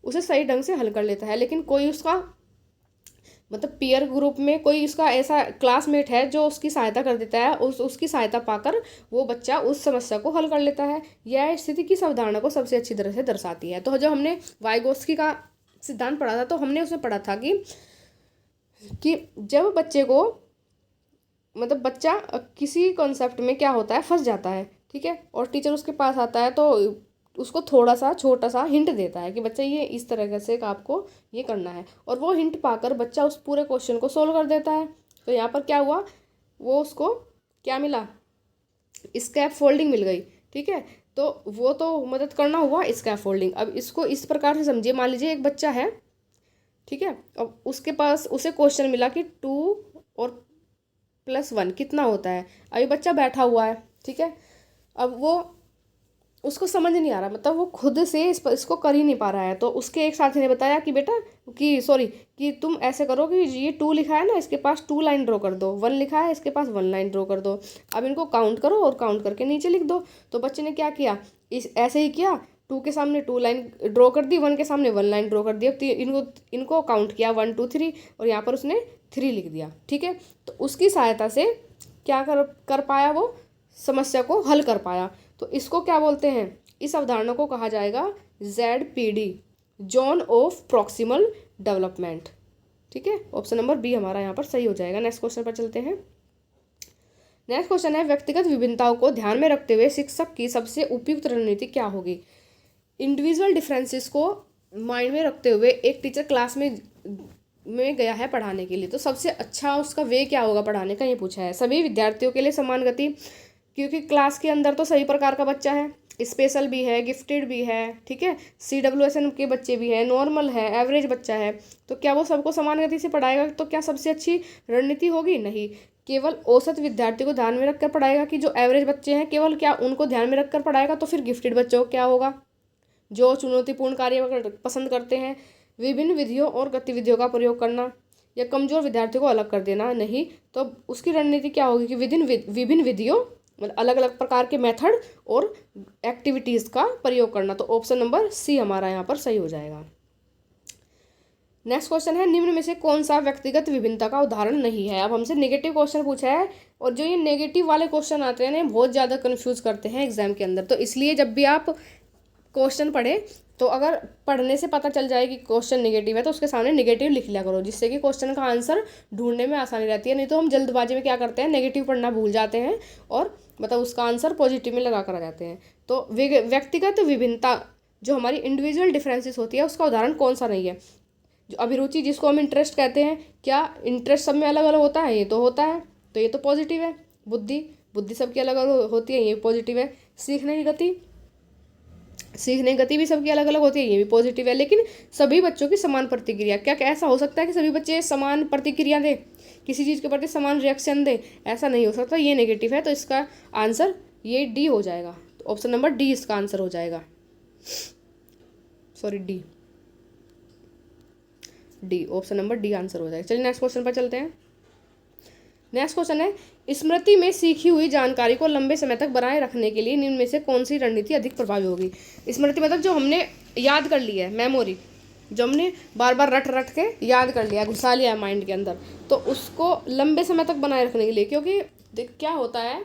उसे सही ढंग से हल कर लेता है। लेकिन कोई उसका मतलब पीयर ग्रुप में कोई उसका ऐसा क्लासमेट है जो उसकी सहायता कर देता है, उसकी सहायता पाकर वो बच्चा उस समस्या को हल कर लेता है। यह स्थिति की अवधारणा को सबसे अच्छी तरह से दर्शाती है। तो जब हमने वाइगोत्स्की का सिद्धांत पढ़ा था तो हमने उसमें पढ़ा था कि जब बच्चे को मतलब बच्चा किसी कॉन्सेप्ट में क्या होता है फंस जाता है, ठीक है, और टीचर उसके पास आता है तो उसको थोड़ा सा छोटा सा हिंट देता है कि बच्चा ये इस तरह से आपको ये करना है, और वो हिंट पाकर बच्चा उस पूरे क्वेश्चन को सोल्व कर देता है। तो यहाँ पर क्या हुआ, वो उसको क्या मिला, स्कैफोल्डिंग मिल गई, ठीक है। तो वो तो मदद करना हुआ स्कैफोल्डिंग। अब इसको इस प्रकार से समझिए, मान लीजिए एक बच्चा है, ठीक है, अब उसके पास उसे क्वेश्चन मिला कि 2 और +1 कितना होता है। अभी बच्चा बैठा हुआ है, ठीक है, अब वो उसको समझ नहीं आ रहा, मतलब वो खुद से इसको कर ही नहीं पा रहा है। तो उसके एक साथी ने बताया कि बेटा कि तुम ऐसे करो कि ये 2 लिखा है ना, इसके पास 2 लाइन ड्रॉ कर दो, 1 लिखा है इसके पास 1 लाइन ड्रॉ कर दो, अब इनको काउंट करो और काउंट करके नीचे लिख दो। तो बच्चे ने क्या किया, ऐसे ही किया, 2 के सामने 2 लाइन ड्रॉ कर दी, 1 के सामने 1 लाइन ड्रॉ कर दी। अब इनको काउंट किया 1 2 3 और यहाँ पर उसने 3 लिख दिया, ठीक है। तो उसकी सहायता से क्या कर पाया, वो समस्या को हल कर पाया। तो इसको क्या बोलते हैं, इस अवधारणा को कहा जाएगा ZPD, zone of proximal development, ठीक है। ऑप्शन नंबर बी हमारा यहाँ पर सही हो जाएगा। नेक्स्ट क्वेश्चन पर चलते हैं। नेक्स्ट क्वेश्चन है व्यक्तिगत विभिन्नताओं को ध्यान में रखते हुए शिक्षक की सबसे उपयुक्त रणनीति क्या होगी। इंडिविजुअल डिफरेंसेस को माइंड में रखते हुए एक टीचर क्लास में गया है पढ़ाने के लिए, तो सबसे अच्छा उसका वे क्या होगा पढ़ाने का, ये पूछा है। सभी विद्यार्थियों के लिए समान गति, क्योंकि क्लास के अंदर तो सभी प्रकार का बच्चा है, स्पेशल भी है, गिफ्टेड भी है, ठीक है, CWSN के बच्चे भी हैं, नॉर्मल है, एवरेज बच्चा है। तो क्या वो सबको समान गति से पढ़ाएगा, तो क्या सबसे अच्छी रणनीति होगी, नहीं। केवल औसत विद्यार्थी को ध्यान में रखकर पढ़ाएगा कि जो एवरेज बच्चे हैं केवल क्या उनको ध्यान में रखकर पढ़ाएगा, तो फिर गिफ्टेड बच्चों को क्या होगा, जो चुनौतीपूर्ण कार्य पसंद करते हैं। विभिन्न विधियों और गतिविधियों का प्रयोग करना या कमजोर विद्यार्थियों को अलग कर देना, नहीं। तो उसकी रणनीति क्या होगी कि विभिन्न विधियों मतलब अलग अलग प्रकार के मेथड और एक्टिविटीज़ का प्रयोग करना। तो ऑप्शन नंबर सी हमारा यहाँ पर सही हो जाएगा। नेक्स्ट क्वेश्चन है निम्न में से कौन सा व्यक्तिगत विभिन्नता का उदाहरण नहीं है। अब हमसे नेगेटिव क्वेश्चन पूछा है, और जो ये नेगेटिव वाले क्वेश्चन आते हैं ना बहुत ज़्यादा कन्फ्यूज़ करते हैं एग्जाम के अंदर। तो इसलिए जब भी आप क्वेश्चन पढ़े तो अगर पढ़ने से पता चल जाए कि क्वेश्चन नेगेटिव है तो उसके सामने नेगेटिव लिख लिया करो, जिससे कि क्वेश्चन का आंसर ढूंढने में आसानी रहती है। नहीं तो हम जल्दबाजी में क्या करते हैं, नेगेटिव पढ़ना भूल जाते हैं और मतलब उसका आंसर पॉजिटिव में लगा कर आ जाते हैं। तो व्यक्तिगत विभिन्नता जो हमारी इंडिविजुअल डिफरेंसेस होती है उसका उदाहरण कौन सा नहीं है। जो अभिरुचि जिसको हम इंटरेस्ट कहते हैं, क्या इंटरेस्ट सब में अलग अलग होता है, ये तो होता है, तो ये तो पॉजिटिव है। बुद्धि सबकी अलग अलग होती है, ये पॉजिटिव है। सीखने की गति भी सबकी अलग अलग होती है, ये भी पॉजिटिव है। लेकिन सभी बच्चों की समान प्रतिक्रिया, क्या ऐसा हो सकता है कि सभी बच्चे समान प्रतिक्रिया दें, किसी चीज़ के प्रति समान रिएक्शन दें, ऐसा नहीं हो सकता, ये नेगेटिव है। तो इसका आंसर ये डी हो जाएगा। तो ऑप्शन नंबर डी इसका आंसर हो जाएगा। Sorry, D, D option number D answer हो जाएगा। चलिए नेक्स्ट क्वेश्चन पर चलते हैं। नेक्स्ट क्वेश्चन है, स्मृति में सीखी हुई जानकारी को लंबे समय तक बनाए रखने के लिए निम्न में से कौन सी रणनीति अधिक प्रभावी होगी। स्मृति मतलब जो हमने याद कर लिया है, मेमोरी, जो हमने बार बार रट रट के याद कर लिया, घुसा लिया है माइंड के अंदर, तो उसको लंबे समय तक बनाए रखने के लिए, क्योंकि देख क्या होता है,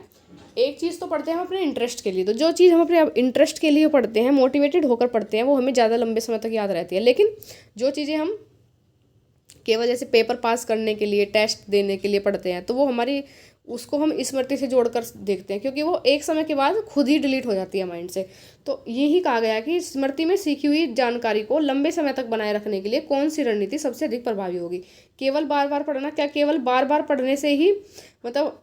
एक चीज़ तो पढ़ते हैं हम अपने इंटरेस्ट के लिए, तो जो चीज़ हम अपने इंटरेस्ट के लिए पढ़ते हैं, मोटिवेटेड होकर पढ़ते हैं, वो हमें ज़्यादा लंबे समय तक याद रहती है। लेकिन जो चीज़ें हम केवल जैसे पेपर पास करने के लिए, टेस्ट देने के लिए पढ़ते हैं, तो वो हमारी, उसको हम स्मृति से जोड़कर देखते हैं, क्योंकि वो एक समय के बाद खुद ही डिलीट हो जाती है माइंड से। तो यही कहा गया कि स्मृति में सीखी हुई जानकारी को लंबे समय तक बनाए रखने के लिए कौन सी रणनीति सबसे अधिक प्रभावी होगी। केवल बार बार पढ़ना, क्या केवल बार बार पढ़ने से ही मतलब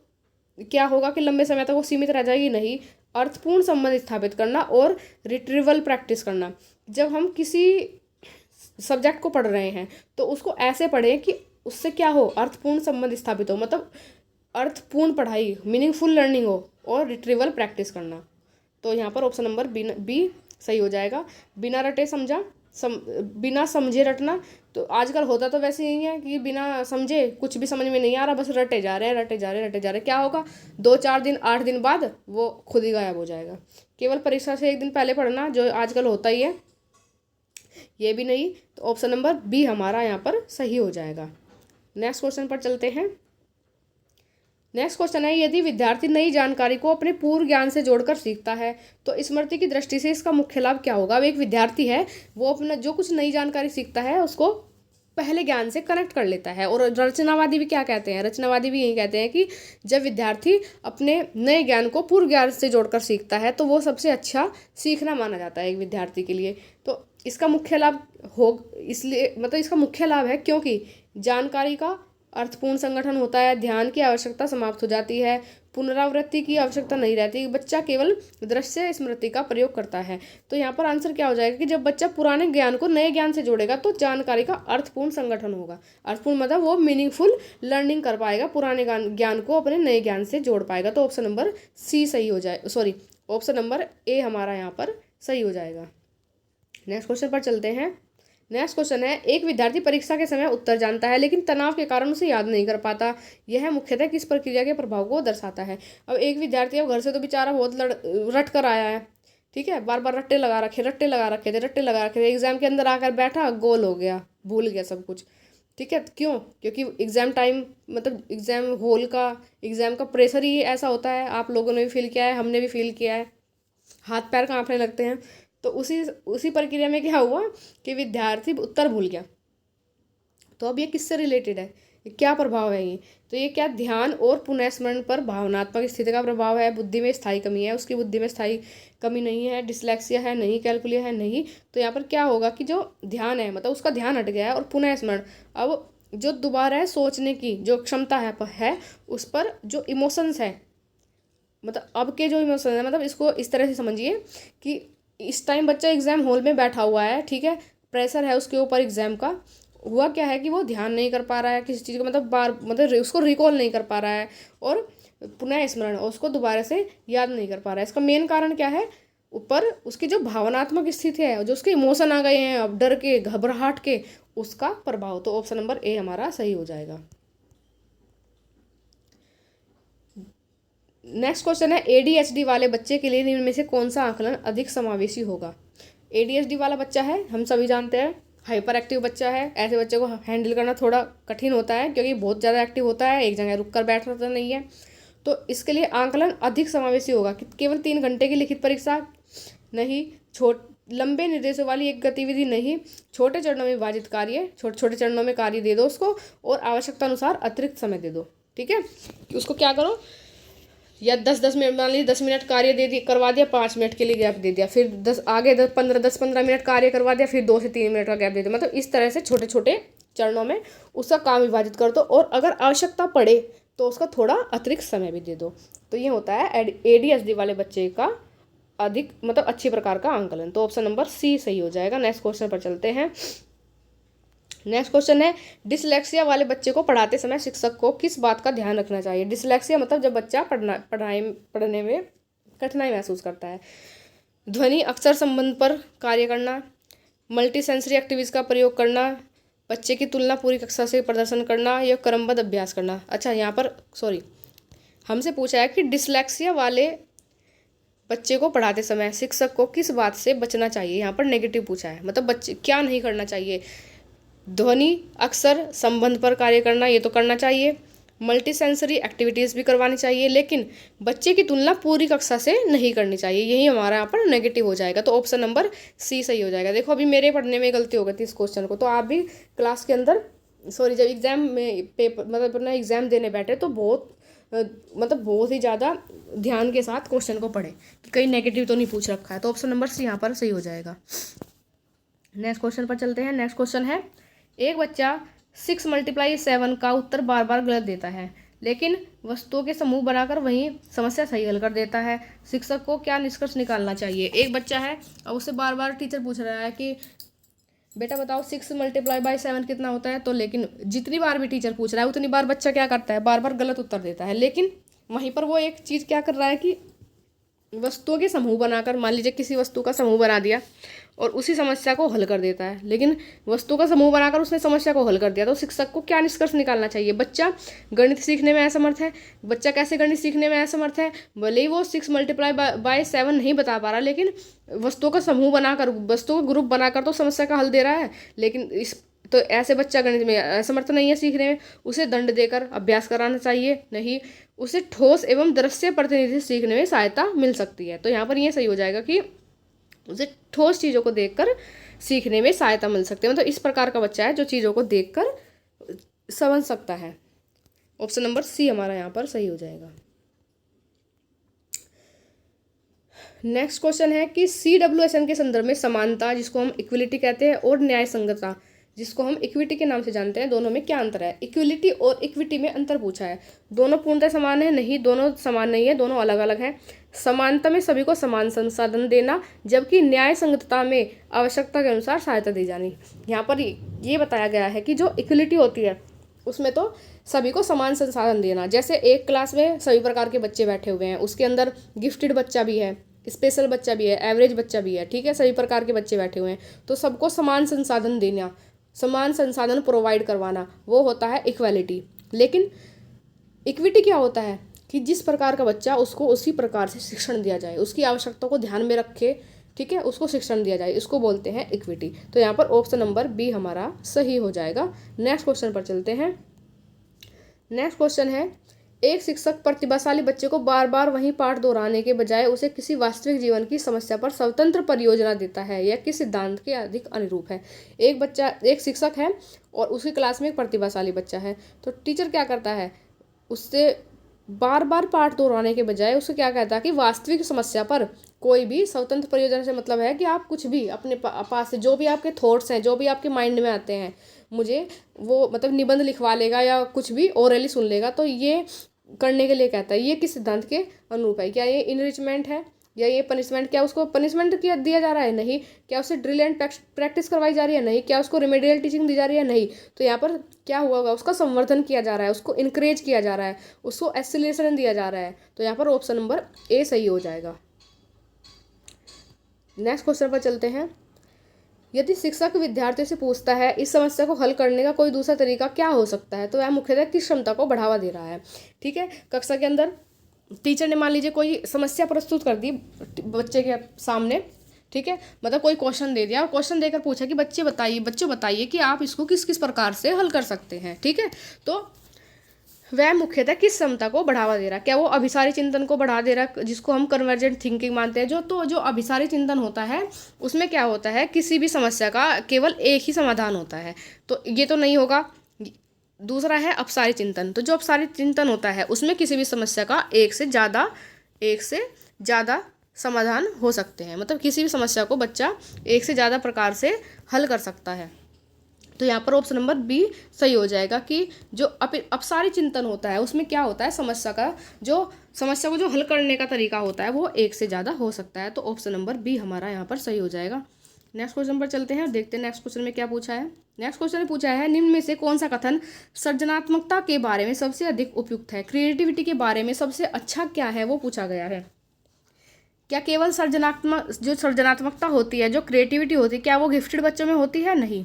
क्या होगा कि लंबे समय तक वो सीमित रह जाएगी? नहीं। अर्थपूर्ण संबंध स्थापित करना और रिट्रीवल प्रैक्टिस करना। जब हम किसी सब्जेक्ट को पढ़ रहे हैं तो उसको ऐसे पढ़ें कि उससे क्या हो, अर्थपूर्ण संबंध स्थापित हो, मतलब अर्थपूर्ण पढ़ाई, मीनिंगफुल लर्निंग हो, और रिट्रीवल प्रैक्टिस करना। तो यहाँ पर ऑप्शन नंबर बी सही हो जाएगा। बिना रटे समझा, बिना समझे रटना, तो आजकल होता तो वैसे ही है कि बिना समझे कुछ भी समझ में नहीं आ रहा, बस रटे जा रहे हैं, रटे जा रहे हैं, रटे जा रहे हैं। क्या होगा, 2-4 दिन, 8 दिन बाद वो खुद ही गायब हो जाएगा। केवल परीक्षा से एक दिन पहले पढ़ना, जो आजकल होता ही है, ये भी नहीं। तो ऑप्शन नंबर बी हमारा यहाँ पर सही हो जाएगा। नेक्स्ट क्वेश्चन पर चलते हैं। नेक्स्ट क्वेश्चन है, यदि विद्यार्थी नई जानकारी को अपने पूर्व ज्ञान से जोड़कर सीखता है तो स्मृति की दृष्टि से इसका मुख्य लाभ क्या होगा। अब एक विद्यार्थी है, वो अपना जो कुछ नई जानकारी सीखता है उसको पहले ज्ञान से कनेक्ट कर लेता है। और रचनावादी भी क्या कहते हैं, रचनावादी भी यही कहते हैं कि जब विद्यार्थी अपने नए ज्ञान को पूर्व ज्ञान से जोड़कर सीखता है तो वो सबसे अच्छा सीखना माना जाता है एक विद्यार्थी के लिए। तो इसका मुख्य लाभ हो, इसलिए मतलब इसका मुख्य लाभ है क्योंकि जानकारी का अर्थपूर्ण संगठन होता है, ध्यान की आवश्यकता समाप्त हो जाती है, पुनरावृत्ति की आवश्यकता नहीं रहती, बच्चा केवल दृश्य स्मृति का प्रयोग करता है। तो यहाँ पर आंसर क्या हो जाएगा कि जब बच्चा पुराने ज्ञान को नए ज्ञान से जोड़ेगा तो जानकारी का अर्थपूर्ण संगठन होगा। अर्थपूर्ण मतलब वो मीनिंगफुल लर्निंग कर पाएगा, पुराने ज्ञान को अपने नए ज्ञान से जोड़ पाएगा। तो ऑप्शन नंबर सी सही हो जाए, सॉरी ऑप्शन नंबर ए हमारा यहाँ पर सही हो जाएगा। नेक्स्ट क्वेश्चन पर चलते हैं। नेक्स्ट क्वेश्चन है, एक विद्यार्थी परीक्षा के समय उत्तर जानता है लेकिन तनाव के कारण उसे याद नहीं कर पाता, यह मुख्यतः किस प्रक्रिया के प्रभाव को दर्शाता है। अब एक विद्यार्थी अब घर से तो बेचारा बहुत रट कर आया है, ठीक है, बार बार रट्टे लगा रखे थे, एग्जाम के अंदर आकर बैठा, गोल हो गया, भूल गया सब कुछ, ठीक है। क्यों? क्योंकि एग्जाम टाइम, मतलब एग्जाम हॉल का, एग्जाम का प्रेशर ही ऐसा होता है। आप लोगों ने भी फील किया है, हमने भी फील किया है, हाथ पैर कांपने लगते हैं। तो उसी प्रक्रिया में क्या हुआ कि विद्यार्थी उत्तर भूल गया। तो अब ये किससे रिलेटेड है, क्या प्रभाव है ये? तो ये क्या, ध्यान और पुनः स्मरण पर भावनात्मक स्थिति का प्रभाव है। बुद्धि में स्थायी कमी है, उसकी बुद्धि में स्थायी कमी नहीं है, डिसलेक्सिया है नहीं, कैलकुलिया है नहीं। तो यहाँ पर क्या होगा कि जो ध्यान है, मतलब उसका ध्यान हट गया है, और पुनः स्मरण, अब जो दोबारा है सोचने की जो क्षमता है उस पर जो इमोशंस है, मतलब अब के जो इमोशंस है, मतलब इसको इस तरह से समझिए कि इस टाइम बच्चा एग्जाम हॉल में बैठा हुआ है, ठीक है, प्रेशर है उसके ऊपर एग्जाम का, हुआ क्या है कि वो ध्यान नहीं कर पा रहा है किसी चीज़ को, मतलब उसको रिकॉल नहीं कर पा रहा है, और पुनः स्मरण उसको दोबारा से याद नहीं कर पा रहा है। इसका मेन कारण क्या है, ऊपर उसकी जो भावनात्मक स्थिति है, जो उसके इमोशन आ गए हैं अब डर के, घबराहट के, उसका प्रभाव। तो ऑप्शन नंबर ए हमारा सही हो जाएगा। नेक्स्ट क्वेश्चन है, एडीएचडी वाले बच्चे के लिए निम्न में से कौन सा आकलन अधिक समावेशी होगा। एडीएचडी वाला बच्चा है, हम सभी जानते हैं, हाइपर एक्टिव बच्चा है। ऐसे बच्चे को हैंडल करना थोड़ा कठिन होता है क्योंकि बहुत ज़्यादा एक्टिव होता है, एक जगह रुक कर बैठता नहीं है। तो इसके लिए आकलन अधिक समावेशी होगा कि केवल 3 घंटे की लिखित परीक्षा नहीं, लंबे निर्देशों वाली एक गतिविधि नहीं, छोटे चरणों में विभाजित कार्य, छोटे छोटे चरणों में कार्य दे दो उसको, और आवश्यकता अनुसार अतिरिक्त समय दे दो, ठीक है। कि उसको क्या करो, या 10-10 मिनट, मान लीजिए 10 मिनट कार्य दे दी, करवा दिया, 5 मिनट के लिए गैप दे दिया, फिर 10-15 मिनट कार्य करवा दिया, फिर 2 से 3 मिनट का गैप दे दिया। मतलब इस तरह से छोटे छोटे चरणों में उसका काम विभाजित कर दो, और अगर आवश्यकता पड़े तो उसका थोड़ा अतिरिक्त समय भी दे दो। तो ये होता है एडीएचडी वाले बच्चे का अधिक, मतलब अच्छी प्रकार का आंकलन। तो ऑप्शन नंबर सी सही हो जाएगा। नेक्स्ट क्वेश्चन पर चलते हैं। नेक्स्ट क्वेश्चन है, डिसलेक्सिया वाले बच्चे को पढ़ाते समय शिक्षक को किस बात का ध्यान रखना चाहिए। डिसलेक्सिया मतलब जब बच्चा पढ़ने में कठिनाई महसूस करता है। ध्वनि अक्षर संबंध पर कार्य करना, मल्टी सेंसरी एक्टिविटीज का प्रयोग करना, बच्चे की तुलना पूरी कक्षा से प्रदर्शन करना या क्रमबद्ध अभ्यास करना। अच्छा, यहाँ पर हमसे पूछा है कि डिसलेक्सिया वाले बच्चे को पढ़ाते समय शिक्षक को किस बात से बचना चाहिए। यहाँ पर नेगेटिव पूछा है, मतलब बच्चे क्या नहीं करना चाहिए। ध्वनि अक्षर संबंध पर कार्य करना, ये तो करना चाहिए। मल्टी सेंसरी एक्टिविटीज़ भी करवानी चाहिए, लेकिन बच्चे की तुलना पूरी कक्षा से नहीं करनी चाहिए। यही हमारा यहाँ पर नेगेटिव हो जाएगा। तो ऑप्शन नंबर सी सही हो जाएगा। देखो अभी मेरे पढ़ने में गलती हो गई थी इस क्वेश्चन को, तो आप भी क्लास के अंदर जब एग्जाम में पेपर मतलब अपना एग्जाम देने बैठे तो बहुत ही ज़्यादा ध्यान के साथ क्वेश्चन को पढ़े कि कहीं नेगेटिव तो नहीं पूछ रखा है। तो ऑप्शन नंबर सी यहाँ पर सही हो जाएगा। नेक्स्ट क्वेश्चन पर चलते हैं। नेक्स्ट क्वेश्चन है, एक बच्चा 6 × 7 का उत्तर बार बार गलत देता है, लेकिन वस्तुओं के समूह बनाकर वही समस्या सही हल कर देता है। शिक्षक को क्या निष्कर्ष निकालना चाहिए। एक बच्चा है और उससे बार बार टीचर पूछ रहा है कि बेटा बताओ 6 × 7 कितना होता है। तो लेकिन जितनी बार भी टीचर पूछ रहा है उतनी बार बच्चा क्या करता है, बार बार गलत उत्तर देता है। लेकिन वहीं पर वो एक चीज़ क्या कर रहा है कि वस्तुओं के समूह बनाकर, मान लीजिए किसी वस्तु का समूह बना दिया और उसी समस्या को हल कर देता है। लेकिन वस्तु का समूह बनाकर उसने समस्या को हल कर दिया, तो शिक्षक को क्या निष्कर्ष निकालना चाहिए। बच्चा गणित सीखने में असमर्थ है। बच्चा कैसे गणित सीखने में असमर्थ है, भले ही वो 6 × 7 नहीं बता पा रहा, लेकिन वस्तुओं का समूह बनाकर, वस्तुओं का ग्रुप बनाकर तो समस्या का हल दे रहा है। लेकिन तो ऐसे बच्चा गणित में असमर्थ नहीं है सीखने में, उसे दंड देकर अभ्यास कराना चाहिए, नहीं उसे ठोस एवं दृश्य प्रतिनिधि सीखने में सहायता मिल सकती है। तो यहाँ पर ये सही हो जाएगा कि उसे ठोस चीज़ों को देखकर सीखने में सहायता मिल सकती है। मतलब इस प्रकार का बच्चा है जो चीज़ों को देखकर समझ सकता है। ऑप्शन नंबर सी हमारा यहाँ पर सही हो जाएगा। नेक्स्ट क्वेश्चन है कि CWSN के संदर्भ में समानता, जिसको हम इक्विलिटी कहते हैं, और न्याय संगतता, जिसको हम इक्विटी के नाम से जानते हैं, दोनों में क्या अंतर है। इक्विलिटी और इक्विटी में अंतर पूछा है। दोनों पूर्णतः समान है, नहीं दोनों समान नहीं है, दोनों अलग अलग हैं। समानता में सभी को समान संसाधन देना, जबकि न्याय संगतता में आवश्यकता के अनुसार सहायता दी जानी। यहाँ पर ये बताया गया है कि जो इक्विलिटी होती है उसमें तो सभी को समान संसाधन देना। जैसे एक क्लास में सभी प्रकार के बच्चे बैठे हुए हैं, उसके अंदर गिफ्टेड बच्चा भी है, स्पेशल बच्चा भी है, एवरेज बच्चा भी है, ठीक है, सभी प्रकार के बच्चे बैठे हुए हैं, तो सबको समान संसाधन देना, समान संसाधन प्रोवाइड करवाना, वो होता है इक्वालिटी। लेकिन इक्विटी क्या होता है कि जिस प्रकार का बच्चा, उसको उसी प्रकार से शिक्षण दिया जाए, उसकी आवश्यकता को ध्यान में रखे, ठीक है, उसको शिक्षण दिया जाए, इसको बोलते हैं इक्विटी। तो यहाँ पर ऑप्शन नंबर बी हमारा सही हो जाएगा। नेक्स्ट क्वेश्चन पर चलते हैं। नेक्स्ट क्वेश्चन है, एक शिक्षक प्रतिभाशाली बच्चे को बार बार वही पाठ दोहराने के बजाय उसे किसी वास्तविक जीवन की समस्या पर स्वतंत्र परियोजना देता है, यह किस सिद्धांत के अधिक अनुरूप है। एक शिक्षक है और उसकी क्लास में एक प्रतिभाशाली बच्चा है, तो टीचर क्या करता है, उससे बार बार पाठ दोहराने के बजाय उसे क्या कहता है कि वास्तविक समस्या पर कोई भी स्वतंत्र परियोजना से मतलब है कि आप कुछ भी अपने पास से जो भी आपके थॉट्स हैं, जो भी आपके माइंड में आते हैं, मुझे वो मतलब निबंध लिखवा लेगा या कुछ भी ओरली सुन लेगा। तो ये करने के लिए कहता है, ये किस सिद्धांत के अनुरूप है। क्या ये इनरिचमेंट है या ये पनिशमेंट? क्या उसको पनिशमेंट दिया जा रहा है? नहीं। क्या उसे ड्रिल एंड प्रैक्टिस करवाई जा रही है? नहीं। क्या उसको रेमेडियल टीचिंग दी जा रही है? नहीं। तो यहाँ पर क्या हुआ होगा, उसका संवर्धन किया जा रहा है, उसको इनकरेज किया जा रहा है, उसको एक्सीलरेशन दिया जा रहा है। तो यहाँ पर ऑप्शन नंबर ए सही हो जाएगा। नेक्स्ट क्वेश्चन पर चलते हैं। यदि शिक्षक विद्यार्थियों से पूछता है इस समस्या को हल करने का कोई दूसरा तरीका क्या हो सकता है, तो वह मुख्यतः किस क्षमता को बढ़ावा दे रहा है। ठीक है, कक्षा के अंदर टीचर ने मान लीजिए कोई समस्या प्रस्तुत कर दी बच्चे के सामने, ठीक है, मतलब कोई क्वेश्चन दे दिया और क्वेश्चन देकर पूछा कि बच्चों बताइए कि आप इसको किस किस प्रकार से हल कर सकते हैं। ठीक है, तो वह मुख्यतः किस क्षमता को बढ़ावा दे रहा है। क्या वो अभिसारी चिंतन को बढ़ा दे रहा है, जिसको हम कन्वर्जेंट थिंकिंग मानते हैं। जो अभिसारी चिंतन होता है उसमें क्या होता है, किसी भी समस्या का केवल एक ही समाधान होता है, तो ये तो नहीं होगा। दूसरा है अपसारी चिंतन। तो जो अपसारी चिंतन होता है उसमें किसी भी समस्या का एक से ज़्यादा समाधान हो सकते हैं, मतलब किसी भी समस्या को बच्चा एक से ज़्यादा प्रकार से हल कर सकता है। तो यहाँ पर ऑप्शन नंबर बी सही हो जाएगा कि जो अपसारी चिंतन होता है उसमें क्या होता है, समस्या को जो हल करने का तरीका होता है वो एक से ज़्यादा हो सकता है। तो ऑप्शन नंबर बी हमारा यहाँ पर सही हो जाएगा। नेक्स्ट क्वेश्चन पर चलते हैं और देखते हैं नेक्स्ट क्वेश्चन में क्या पूछा है। नेक्स्ट क्वेश्चन में पूछा है, निम्न में से कौन सा कथन सृजनात्मकता के बारे में सबसे अधिक उपयुक्त है। क्रिएटिविटी के बारे में सबसे अच्छा क्या है वो पूछा गया है। क्या केवल जो सृजनात्मकता होती है, जो क्रिएटिविटी होती है, क्या वो गिफ्टेड बच्चों में होती है? नहीं।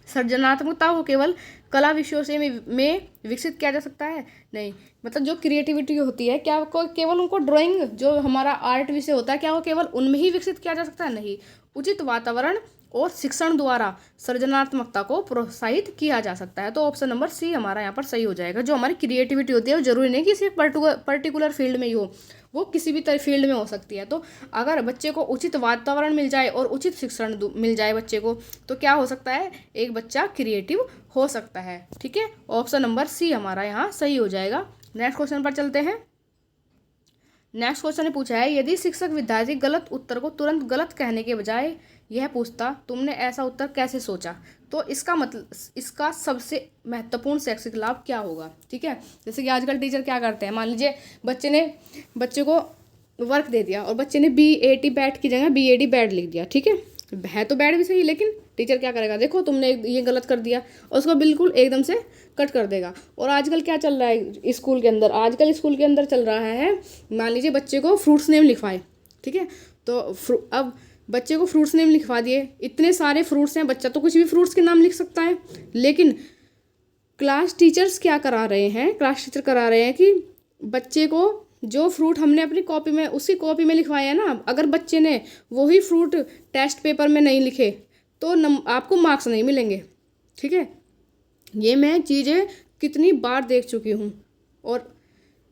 सृजनात्मकता को केवल कला विषयों से में विकसित किया जा सकता है? नहीं। मतलब जो क्रिएटिविटी होती है, क्या को केवल उनको ड्राइंग, जो हमारा आर्ट विषय होता है, क्या वो केवल उनमें ही विकसित किया जा सकता है? नहीं। उचित वातावरण और शिक्षण द्वारा सृजनात्मकता को प्रोत्साहित किया जा सकता है। तो ऑप्शन नंबर सी हमारा यहाँ पर सही हो जाएगा। जो हमारी क्रिएटिविटी होती है वो जरूरी नहीं कि सिर्फ पर्टिकुलर फील्ड में ही हो, वो किसी भी फील्ड में हो सकती है। तो अगर बच्चे को उचित वातावरण मिल जाए और उचित शिक्षण मिल जाए बच्चे को, तो क्या हो सकता है? एक बच्चा क्रिएटिव हो सकता है। ठीक है, ऑप्शन नंबर सी हमारा यहाँ सही हो जाएगा। नेक्स्ट क्वेश्चन पर चलते हैं। नेक्स्ट क्वेश्चन ने पूछा है, यदि शिक्षक विद्यार्थी गलत उत्तर को तुरंत गलत कहने के बजाय यह पूछता, तुमने ऐसा उत्तर कैसे सोचा, तो इसका मतलब, इसका सबसे महत्वपूर्ण शैक्षिक लाभ क्या होगा? ठीक है, जैसे कि आजकल टीचर क्या करते हैं, मान लीजिए बच्चे को वर्क दे दिया और बच्चे ने BAT बैट की जगह BAD बैड लिख दिया। ठीक है तो बैड भी सही, लेकिन टीचर क्या करेगा, देखो तुमने ये गलत कर दिया, और उसको बिल्कुल एकदम से कट कर देगा। और आजकल क्या चल रहा है स्कूल के अंदर, आजकल स्कूल के अंदर चल रहा है, मान लीजिए बच्चे को फ्रूट्स नेम लिखवाए। ठीक है, तो अब बच्चे को फ्रूट्स नेम लिखवा दिए, इतने सारे फ्रूट्स हैं, बच्चा तो कुछ भी फ्रूट्स के नाम लिख सकता है, लेकिन क्लास टीचर्स क्या करा रहे हैं, क्लास टीचर करा रहे हैं कि बच्चे को जो फ्रूट हमने अपनी कॉपी में, उसी कॉपी में लिखवाया है ना, अगर बच्चे ने वही फ्रूट टेस्ट पेपर में नहीं लिखे तो आपको मार्क्स नहीं मिलेंगे। ठीक है, ये मैं चीज़ें कितनी बार देख चुकी हूँ। और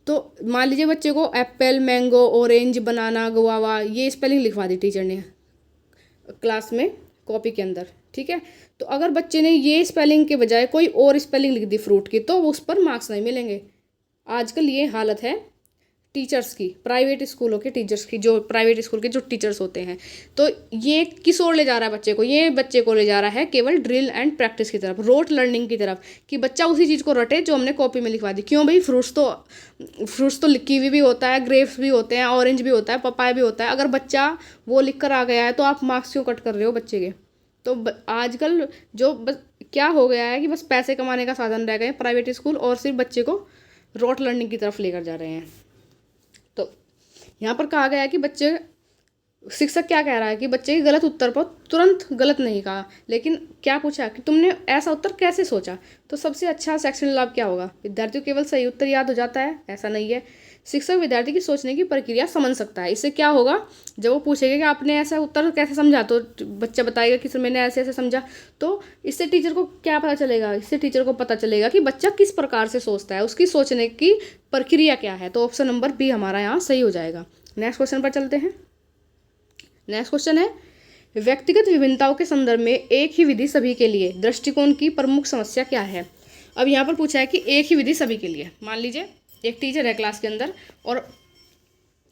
तो मान लीजिए बच्चे को एप्पल, मैंगो, ऑरेंज, बनाना, गुआवा, ये स्पेलिंग लिखवा दी टीचर ने क्लास में कॉपी के अंदर। ठीक है, तो अगर बच्चे ने ये स्पेलिंग के बजाय कोई और स्पेलिंग लिख दी फ्रूट की, तो उस पर मार्क्स नहीं मिलेंगे। आजकल ये हालत है टीचर्स की, प्राइवेट स्कूलों के टीचर्स की, जो प्राइवेट स्कूल के जो टीचर्स होते हैं। तो ये किस ओर ले जा रहा है बच्चे को? ये बच्चे को ले जा रहा है केवल ड्रिल एंड प्रैक्टिस की तरफ, रोट लर्निंग की तरफ, कि बच्चा उसी चीज़ को रटे जो हमने कॉपी में लिखवा दी। क्यों भाई? फ्रूट्स तो कीवी भी होता है, ग्रेप्स भी होते हैं, ऑरेंज भी होता है, पपाया भी होता है। अगर बच्चा वो लिख कर आ गया है तो आप मार्क्स क्यों कट कर रहे हो बच्चे के? तो आजकल जो क्या हो गया है कि बस पैसे कमाने का साधन रह गए प्राइवेट स्कूल, और सिर्फ बच्चे को रोट लर्निंग की तरफ लेकर जा रहे हैं। तो यहाँ पर कहा गया है कि शिक्षक क्या कह रहा है कि बच्चे के गलत उत्तर पर तुरंत गलत नहीं कहा, लेकिन क्या पूछा कि तुमने ऐसा उत्तर कैसे सोचा। तो सबसे अच्छा शैक्षणिक लाभ क्या होगा? विद्यार्थी को केवल सही उत्तर याद हो जाता है, ऐसा नहीं है। शिक्षक विद्यार्थी की सोचने की प्रक्रिया समझ सकता है। इससे क्या होगा, जब वो पूछेगा कि आपने ऐसा उत्तर कैसे समझा, तो बच्चा बताएगा कि सर मैंने ऐसे ऐसे समझा। तो इससे टीचर को क्या पता चलेगा? इससे टीचर को पता चलेगा कि बच्चा किस प्रकार से सोचता है, उसकी सोचने की प्रक्रिया क्या है। तो ऑप्शन नंबर बी हमारा यहाँ सही हो जाएगा। नेक्स्ट क्वेश्चन पर चलते हैं। नेक्स्ट क्वेश्चन है, व्यक्तिगत विभिन्नताओं के संदर्भ में एक ही विधि सभी के लिए दृष्टिकोण की प्रमुख समस्या क्या है? अब यहाँ पर पूछा है कि एक ही विधि सभी के लिए। मान लीजिए एक टीचर है क्लास के अंदर, और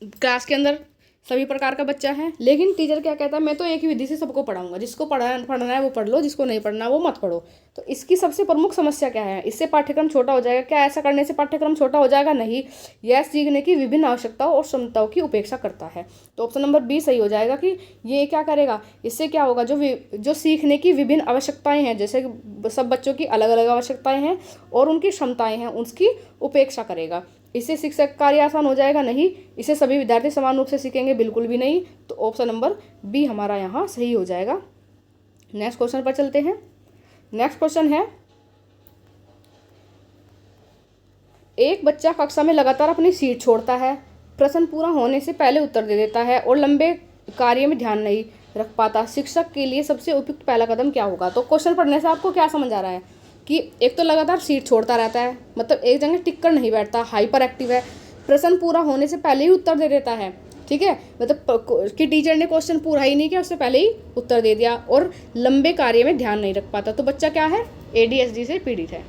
क्लास के अंदर सभी प्रकार का बच्चा है, लेकिन टीचर क्या कहता है, मैं तो एक ही विधि से सबको पढ़ाऊंगा, जिसको पढ़ना है वो पढ़ लो, जिसको नहीं पढ़ना वो मत पढ़ो। तो इसकी सबसे प्रमुख समस्या क्या है? इससे पाठ्यक्रम छोटा हो जाएगा क्या? ऐसा करने से पाठ्यक्रम छोटा हो जाएगा? नहीं, यह सीखने की विभिन्न आवश्यकताओं और क्षमताओं की उपेक्षा करता है। तो ऑप्शन नंबर बी सही हो जाएगा कि ये क्या करेगा, इससे क्या होगा, जो सीखने की विभिन्न आवश्यकताएं हैं, जैसे सब बच्चों की अलग अलग आवश्यकताएं हैं और उनकी क्षमताएं हैं, उसकी उपेक्षा करेगा। इससे शिक्षक कार्य आसान हो जाएगा? नहीं। इससे सभी विद्यार्थी समान रूप से सीखेंगे? बिल्कुल भी नहीं। तो ऑप्शन नंबर बी हमारा यहाँ सही हो जाएगा। नेक्स्ट क्वेश्चन पर चलते हैं। नेक्स्ट क्वेश्चन है, एक बच्चा कक्षा में लगातार अपनी सीट छोड़ता है, प्रश्न पूरा होने से पहले उत्तर दे देता है और लंबे कार्य में ध्यान नहीं रख पाता। शिक्षक के लिए सबसे उपयुक्त पहला कदम क्या होगा? तो क्वेश्चन पढ़ने से आपको क्या समझ आ रहा है कि एक तो लगातार सीट छोड़ता रहता है, मतलब एक जगह टिक कर नहीं बैठता, हाइपर एक्टिव है, प्रश्न पूरा होने से पहले ही उत्तर दे देता है। ठीक है, मतलब कि टीचर ने क्वेश्चन पूरा ही नहीं किया, उससे पहले ही उत्तर दे दिया, और लंबे कार्य में ध्यान नहीं रख पाता। तो बच्चा क्या है? ADHD से पीड़ित है।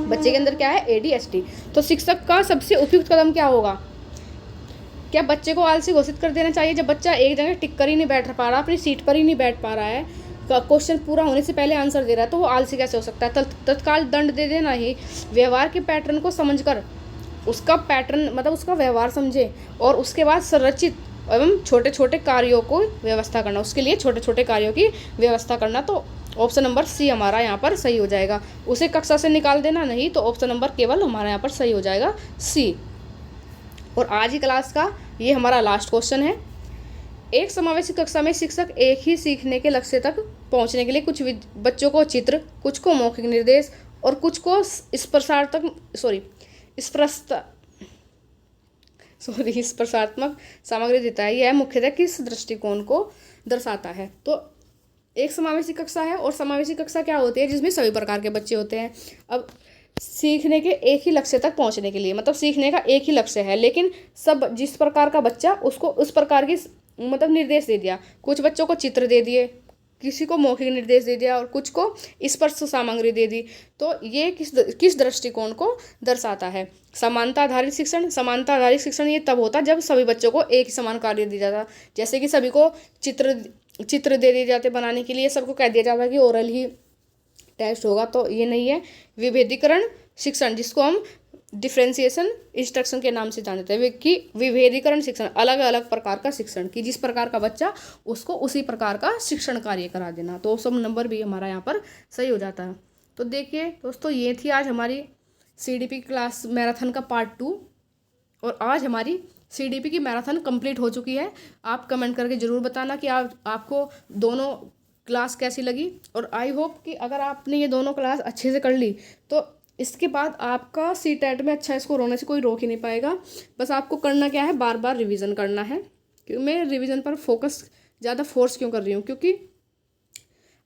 बच्चे के अंदर क्या है? ADHD। तो शिक्षक का सबसे उपयुक्त कदम क्या होगा? क्या बच्चे को आलसी घोषित कर देना चाहिए? जब बच्चा एक जगह टिक कर ही नहीं बैठ पा रहा, अपनी सीट पर ही नहीं बैठ पा रहा है, क्वेश्चन पूरा होने से पहले आंसर दे रहा है, तो वो आलसी कैसे हो सकता है? तत्काल दंड दे देना ही। व्यवहार के पैटर्न को समझकर उसका पैटर्न, मतलब उसका व्यवहार समझे, और उसके बाद संरचित एवं छोटे छोटे कार्यों को व्यवस्था करना, उसके लिए छोटे छोटे कार्यों की व्यवस्था करना। तो ऑप्शन नंबर सी हमारा यहाँ पर सही हो जाएगा। उसे कक्षा से निकाल देना? नहीं। तो ऑप्शन नंबर केवल हमारा यहाँ पर सही हो जाएगा सी। और आज की क्लास का ये हमारा लास्ट क्वेश्चन है। एक समावेशी कक्षा में शिक्षक एक ही सीखने के लक्ष्य तक पहुंचने के लिए कुछ बच्चों को चित्र, कुछ को मौखिक निर्देश और कुछ को स्पर्शात्मक सामग्री देता है। यह मुख्यतः किस दृष्टिकोण को दर्शाता है? तो एक समावेशी कक्षा है, और समावेशी कक्षा क्या होती है? जिसमें सभी प्रकार के बच्चे होते हैं। अब सीखने के एक ही लक्ष्य तक पहुंचने के लिए, मतलब सीखने का एक ही लक्ष्य है, लेकिन सब जिस प्रकार का बच्चा, उसको उस प्रकार की मतलब निर्देश दे दिया। कुछ बच्चों को चित्र दे दिए, किसी को मौखिक निर्देश दे दिया, और कुछ को स्पर्श सामग्री दे दी। तो ये किस दृष्टिकोण को दर्शाता है? समानता आधारित शिक्षण। समानता आधारित शिक्षण ये तब होता जब सभी बच्चों को एक ही समान कार्य दिया जाता, जैसे कि सभी को चित्र दे दिए जाते बनाने के लिए, सबको कह दिया जाता कि ओरल ही टेस्ट होगा, तो ये नहीं है। विभेदीकरण शिक्षण, जिसको हम डिफ्रेंसिएशन इंस्ट्रक्शन के नाम से जानते हैं, कि विभेदीकरण शिक्षण, अलग अलग प्रकार का शिक्षण, कि जिस प्रकार का बच्चा उसको उसी प्रकार का शिक्षण कार्य करा देना। तो सब नंबर भी हमारा यहाँ पर सही हो जाता है। तो देखिए दोस्तों, ये थी आज हमारी CDP क्लास मैराथन का पार्ट 2, और आज हमारी CDP की मैराथन कंप्लीट हो चुकी है। आप कमेंट करके ज़रूर बताना कि आपको दोनों क्लास कैसी लगी, और आई होप कि अगर आपने ये दोनों क्लास अच्छे से कर ली तो इसके बाद आपका CTET में अच्छा स्कोर होने से कोई रोक ही नहीं पाएगा। बस आपको करना क्या है, बार बार रिवीजन करना है। क्योंकि मैं रिवीजन पर फोकस ज़्यादा फोर्स क्यों कर रही हूँ, क्योंकि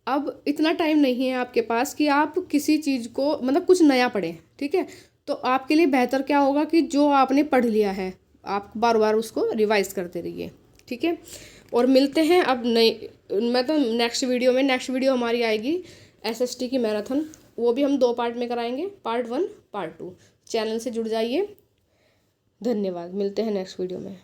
अब इतना टाइम नहीं है आपके पास कि आप किसी चीज़ को मतलब कुछ नया पढ़ें, ठीक है। तो आपके लिए बेहतर क्या होगा कि जो आपने पढ़ लिया है आप बार बार उसको रिवाइज करते रहिए, ठीक है। और मिलते हैं अब नेक्स्ट वीडियो हमारी आएगी SST की मैराथन, वो भी हम 2 पार्ट में कराएंगे, पार्ट 1 पार्ट 2। चैनल से जुड़ जाइए। धन्यवाद, मिलते हैं नेक्स्ट वीडियो में।